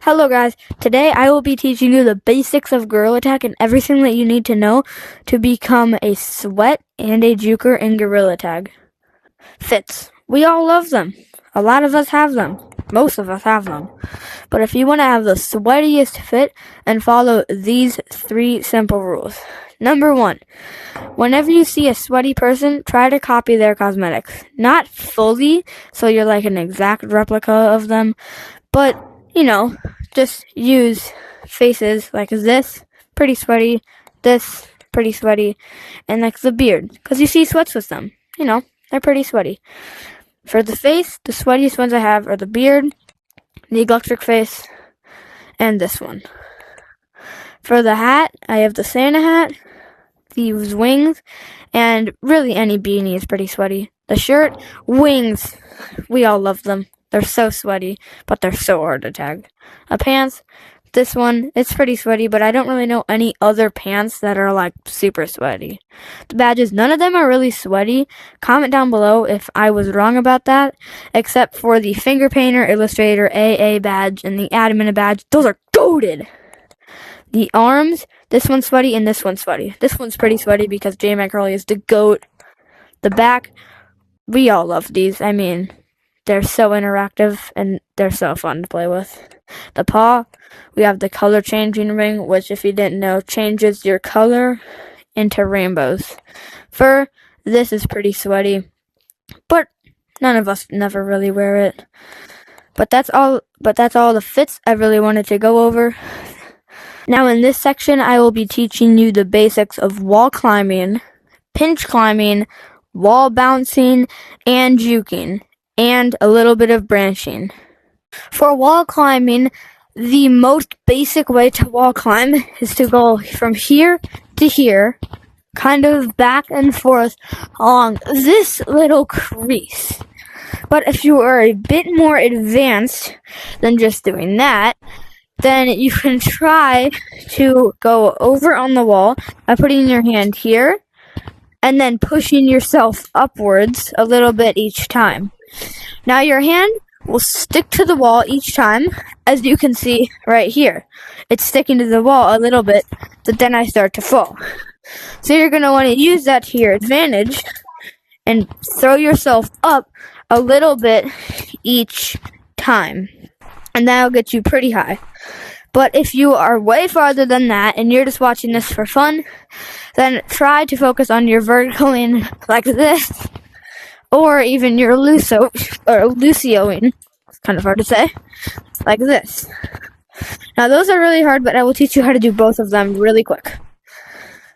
Hello guys, today I will be teaching you the basics of Gorilla Tag and everything that you need to know to become a sweat and a juker in Gorilla Tag. Fits. We all love them. A lot of us have them. Most of us have them. But if you want to have the sweatiest fit, then follow these 3 simple rules. Number 1, whenever you see a sweaty person, try to copy their cosmetics. Not fully, so you're like an exact replica of them, but just use faces like this, pretty sweaty, this, pretty sweaty, and like the beard, because you see sweats with them. They're pretty sweaty. For the face, the sweatiest ones I have are the beard, the electric face, and this one. For the hat, I have the Santa hat, these wings, and really any beanie is pretty sweaty. The shirt, wings, we all love them. They're so sweaty, but they're so hard to tag. A pants, this one, it's pretty sweaty, but I don't really know any other pants that are like super sweaty. The badges, none of them are really sweaty. Comment down below if I was wrong about that, except for the Finger Painter, Illustrator, AA badge, and the Admin badge. Those are goated! The arms, this one's sweaty and this one's sweaty. This one's pretty sweaty because J. Mac Curly is the GOAT. The back, we all love these. I mean, they're so interactive and they're so fun to play with. The paw, we have the color changing ring, which if you didn't know, changes your color into rainbows. Fur, this is pretty sweaty, but none of us never really wear it. But that's all the fits I really wanted to go over. Now in this section, I will be teaching you the basics of wall climbing, pinch climbing, wall bouncing, and juking, and a little bit of branching. For wall climbing, the most basic way to wall climb is to go from here to here, kind of back and forth along this little crease. But if you are a bit more advanced than just doing that, then you can try to go over on the wall by putting your hand here and then pushing yourself upwards a little bit each time. Now your hand will stick to the wall each time, as you can see right here. It's sticking to the wall a little bit, but then I start to fall. So you're going to want to use that to your advantage and throw yourself up a little bit each time. And that'll get you pretty high. But if you are way farther than that and you're just watching this for fun, then try to focus on your verticaling like this, or even your Lucioing. It's kind of hard to say, like this. Now those are really hard, but I will teach you how to do both of them really quick.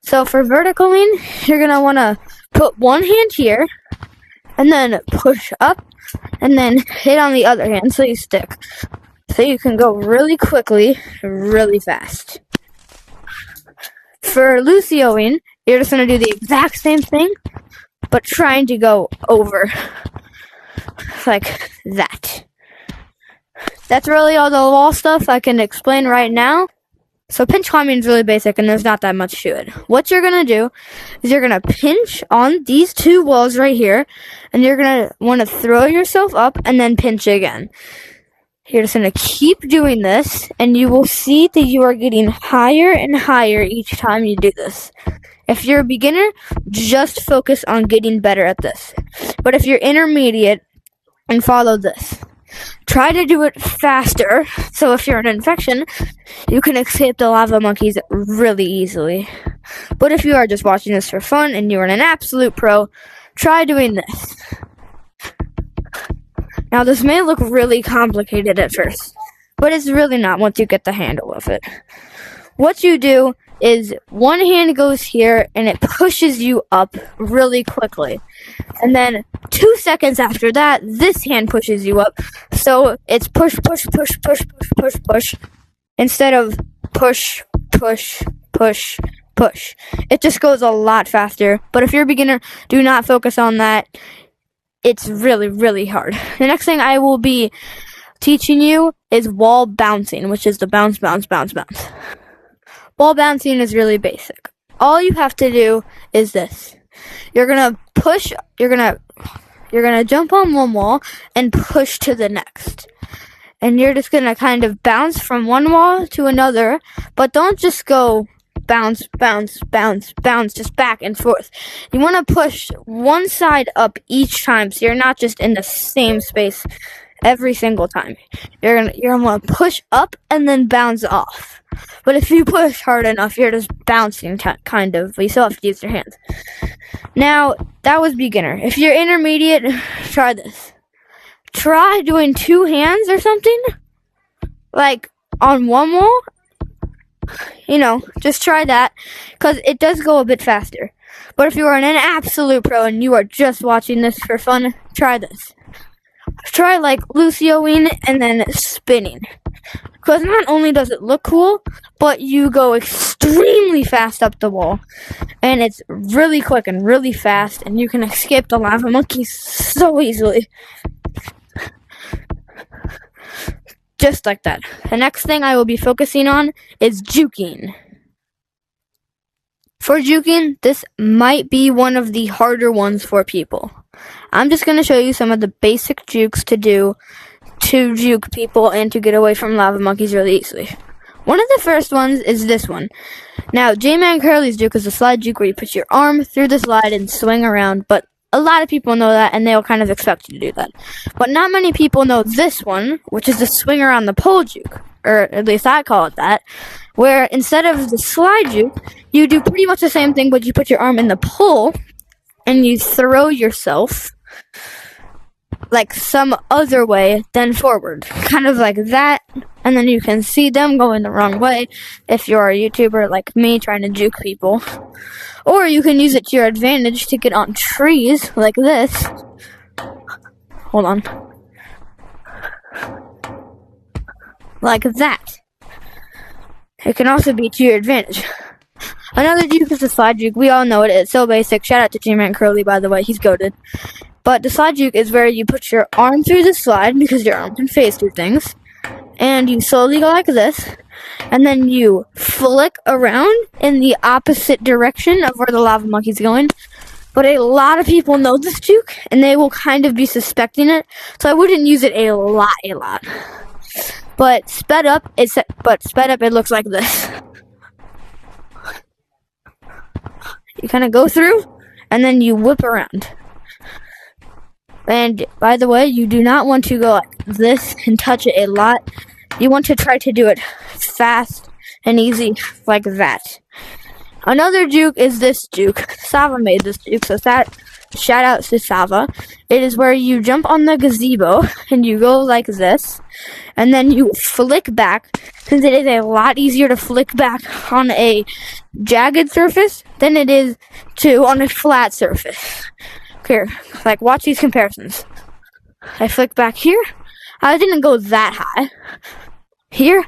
So for verticaling, you're going to want to put one hand here, and then push up, and then hit on the other hand so you stick. So you can go really quickly, really fast. For Lucioing, you're just going to do the exact same thing, but trying to go over like that. That's really all the wall stuff I can explain right now. So pinch climbing is really basic and there's not that much to it. What you're going to do is you're going to pinch on these 2 walls right here, and you're going to want to throw yourself up and then pinch again. You're just going to keep doing this, and you will see that you are getting higher and higher each time you do this. If you're a beginner, just focus on getting better at this. But if you're intermediate, and follow this. Try to do it faster, so if you're an infection, you can escape the lava monkeys really easily. But if you are just watching this for fun, and you're an absolute pro, try doing this. Now this may look really complicated at first, but it's really not once you get the handle of it. What you do is one hand goes here and it pushes you up really quickly. And then 2 seconds after that, this hand pushes you up. So it's push, push, push, push, push, push, push, instead of push, push, push, push. It just goes a lot faster. But if you're a beginner, do not focus on that. It's really, really hard. The next thing I will be teaching you is wall bouncing, which is the bounce, bounce, bounce, bounce. Wall bouncing is really basic. All you have to do is this. You're gonna jump on one wall and push to the next. and you're just gonna kind of bounce from one wall to another, but don't just go bounce, bounce, bounce, bounce, just back and forth. You want to push one side up each time, so you're not just in the same space every single time. You're gonna want to push up and then bounce off. But if you push hard enough, you're just bouncing kind of, but you still have to use your hands. Now, that was beginner. If you're intermediate, try this. Try doing two hands or something, like on one wall. Just try that, because it does go a bit faster. But if you are an absolute pro and you are just watching this for fun, try this. Try like Lucioing and then spinning. Because not only does it look cool, but you go extremely fast up the wall. And it's really quick and really fast, and you can escape the lava monkeys so easily. Just like that. The next thing I will be focusing on is juking. For juking, this might be one of the harder ones for people. I'm just going to show you some of the basic jukes to do to juke people and to get away from lava monkeys really easily. One of the first ones is this one. Now, J-Man Curly's juke is a slide juke where you put your arm through the slide and swing around, but a lot of people know that, and they'll kind of expect you to do that. But not many people know this one, which is the swing around the pole juke, or at least I call it that, where instead of the slide juke, you do pretty much the same thing, but you put your arm in the pole, and you throw yourself like some other way than forward. Kind of like that, and then you can see them going the wrong way if you're a YouTuber like me trying to juke people. Or you can use it to your advantage to get on trees like this. Hold on. Like that. It can also be to your advantage. Another juke is the slide juke. We all know it. It's so basic. Shout out to J-Man Curly, by the way. He's goated. But the slide juke is where you put your arm through the slide, because your arm can phase through things. And you slowly go like this. And then you flick around in the opposite direction of where the lava monkey's going. But a lot of people know this juke, and they will kind of be suspecting it. So I wouldn't use it a lot. But sped up, it looks like this. You kind of go through, and then you whip around. And by the way, you do not want to go like this and touch it a lot. You want to try to do it fast and easy like that. Another juke is this juke. Sava made this juke, so shout out to Sava. It is where you jump on the gazebo and you go like this, and then you flick back, since it is a lot easier to flick back on a jagged surface than it is on a flat surface. Here, like, watch these comparisons. I flick back here. I didn't go that high. Here,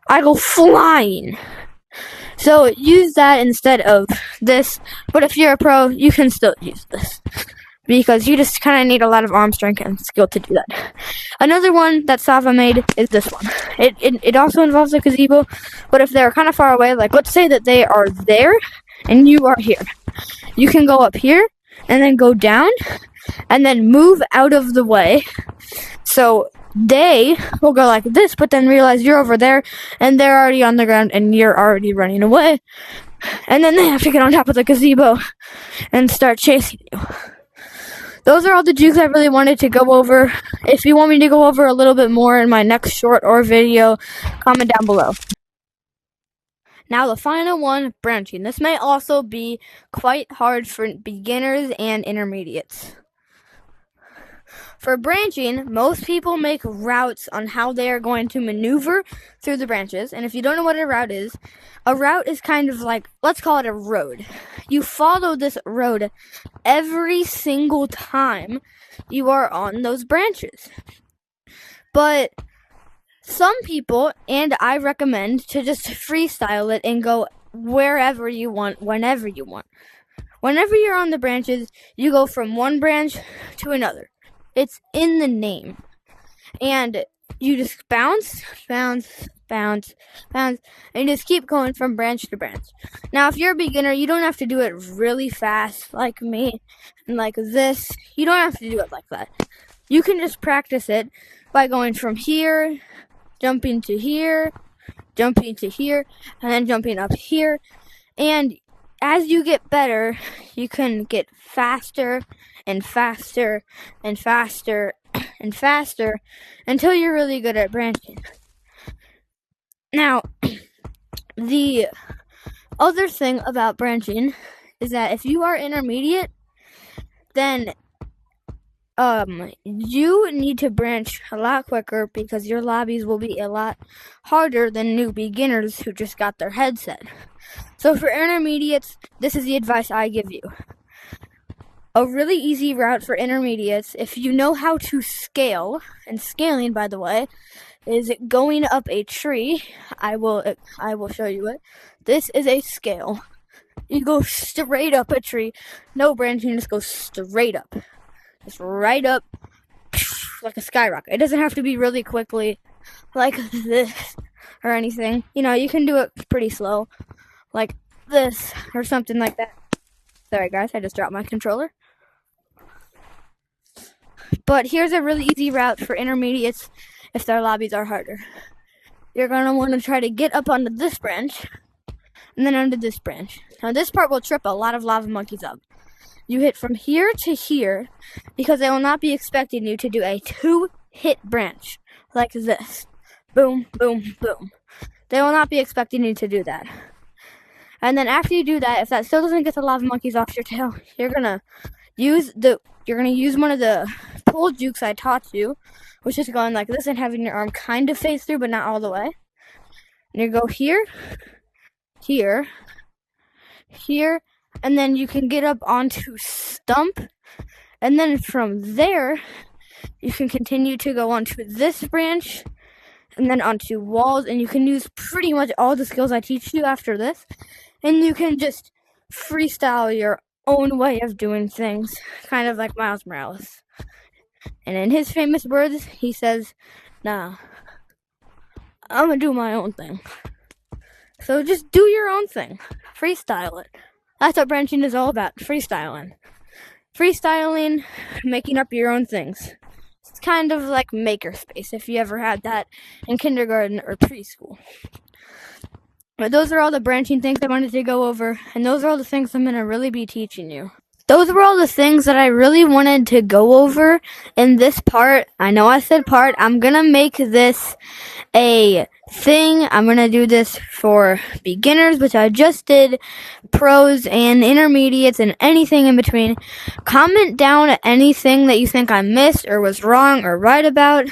I go flying. So use that instead of this. But if you're a pro, you can still use this, because you just kind of need a lot of arm strength and skill to do that. Another one that Sava made is this one. It also involves a gazebo, but if they're kind of far away, like let's say that they are there and you are here, you can go up here and then go down and then move out of the way. So they will go like this, but then realize you're over there and they're already on the ground and you're already running away. And then they have to get on top of the gazebo and start chasing you. Those are all the jukes I really wanted to go over. If you want me to go over a little bit more in my next short or video, comment down below. Now the final one, branching. This may also be quite hard for beginners and intermediates. For branching, most people make routes on how they are going to maneuver through the branches. And if you don't know what a route is kind of like, let's call it a road. You follow this road every single time you are on those branches. But some people, and I recommend, to just freestyle it and go wherever you want, whenever you want. Whenever you're on the branches, you go from one branch to another. It's in the name. And you just bounce, and you just keep going from branch to branch. Now, if you're a beginner, you don't have to do it really fast like me and like this. You don't have to do it like that. You can just practice it by going from here, jumping to here, jumping to here, and then jumping up here. And as you get better, you can get faster and faster and faster and faster until you're really good at branching. Now, the other thing about branching is that if you are intermediate, then you need to branch a lot quicker because your lobbies will be a lot harder than new beginners who just got their head set. So for intermediates, this is the advice I give you. A really easy route for intermediates, if you know how to scale, and scaling, by the way, is going up a tree. I will show you it. This is a scale. You go straight up a tree. No branching, just go straight up. Just right up like a skyrocket. It doesn't have to be really quickly like this or anything. You know, you can do it pretty slow. Like this or something like that. Sorry guys, I just dropped my controller. But here's a really easy route for intermediates if their lobbies are harder. You're going to want to try to get up onto this branch and then onto this branch. Now this part will trip a lot of lava monkeys up. You hit from here to here because they will not be expecting you to do a 2-hit branch like this. Boom, boom, boom. They will not be expecting you to do that. And then after you do that, if that still doesn't get the lava monkeys off your tail, you're gonna use one of the pull jukes I taught you, which is going like this and having your arm kind of face through, but not all the way. And you go here, here, here, and then you can get up onto stump, and then from there, you can continue to go onto this branch, and then onto walls, and you can use pretty much all the skills I teach you after this. And you can just freestyle your own way of doing things, kind of like Miles Morales. And in his famous words, he says, nah, I'm gonna do my own thing. So just do your own thing. Freestyle it. That's what branching is all about, freestyling. Freestyling, making up your own things. It's kind of like Makerspace, if you ever had that in kindergarten or preschool. But those are all the branching things I wanted to go over, and those are all the things I'm going to really be teaching you. Those were all the things that I really wanted to go over in this part. I know I said part. I'm going to make this a thing. I'm going to do this for beginners, which I just did, pros and intermediates and anything in between. Comment down anything that you think I missed or was wrong or right about.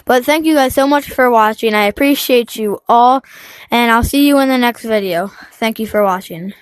But thank you guys so much for watching. I appreciate you all, and I'll see you in the next video. Thank you for watching.